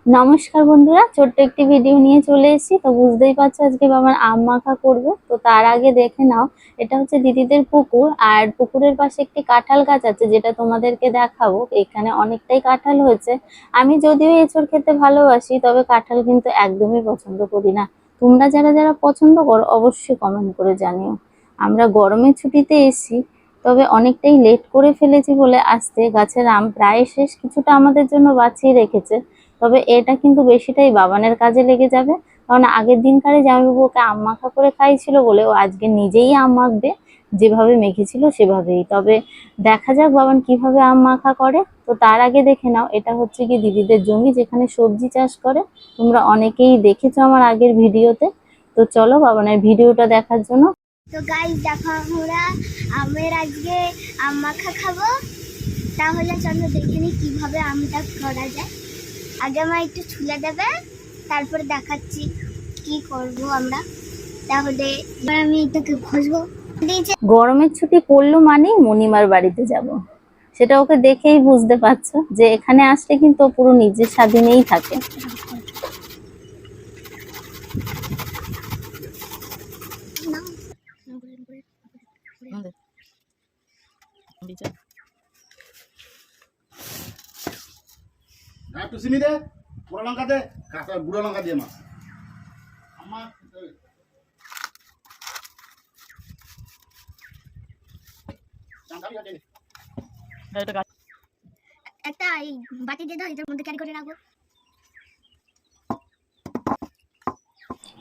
নমস্কার বন্ধুরা, ছোট্ট একটি ভিডিও নিয়ে চলে এসেছি। তো বুঝতেই পারছো আজকে বাবার আম মাখা করবো। তো তার আগে দেখে নাও, এটা হচ্ছে দিদিদের পুকুর, আর পুকুরের পাশে একটি কাঁঠাল গাছ আছে যেটা তোমাদেরকে দেখাবো। এখানে অনেকটাই কাঁঠাল হয়েছে। আমি যদিও এঁচড় খেতে ভালোবাসি, তবে কাঁঠাল কিন্তু একদমই পছন্দ করি না। তোমরা যারা যারা পছন্দ করো অবশ্যই কমেন্ট করে জানিও। আমরা গরমের ছুটিতে এসেছি, তবে অনেকটাই লেট করে ফেলেছি বলে আসতে গাছের আম প্রায় শেষ, কিছুটা আমাদের জন্য বাঁচিয়ে রেখেছে। তবে এটা কিন্তু বেশিটাই বাবানের কাজে লেগে যাবে, কারণ আগের দিনকারে জামাইবাবু ওকে আম মাখা করে খাইছিল বলে ও আজকে নিজেই আম মাখবে, যেভাবে মেখেছিল সেভাবেই। তবে দেখা যাক বাবান কিভাবে আম মাখা করে। তো তার আগে দেখে নাও, এটা হচ্ছে কি দিদিদের জমি যেখানে সবজি চাষ করে। তোমরা অনেকেই দেখেছো আমার আগের ভিডিওতে। তো চলো বাবানের ভিডিওটা দেখার জন্য। তো গাইস দেখো, আমরা আমের আজকে আম মাখা খাবো। তাহলে চলো দেখে নিই কিভাবে আমটা করা যায়। আগে আমার একটু ছুলে দেবে, তারপরে দেখাচ্ছি কি করব আমরা। তাহলে এবার আমি এটাকে ঘষবো। গরমের ছুটি পড়লো মানেই মণিমার বাড়িতে যাব, সেটা ওকে দেখেই বুঝতে পারছো যে এখানে আসলে কিন্তু ও পুরো নিজের স্বাধীনেই থাকে। একটু চিনি দে, বুড়ো লঙ্কা দে, কাঁচা বুড়ো লঙ্কা দিয়ে মাছ আমার একটা এই বাটি দিয়ে দাও, এটার মধ্যে ক্যারি করে রাখবো।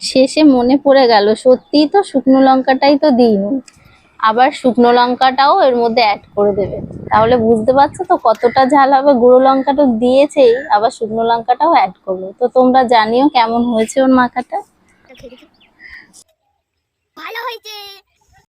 শেষে মনে পড়ে গেল, সত্যিই তো শুকনো লঙ্কাটাই তো দিইনি, আবার শুকনো লঙ্কাটাও এর মধ্যে অ্যাড করে দেবে। তাহলে বুঝতে পারছো তো কতটা ঝাল হবে। গুঁড়ো লঙ্কাটা দিয়েছেই, আবার শুকনো লঙ্কাটাও অ্যাড করবো। তো তোমরা জানিও কেমন হয়েছে ওর মাখাটা। ভালো হয়েছে।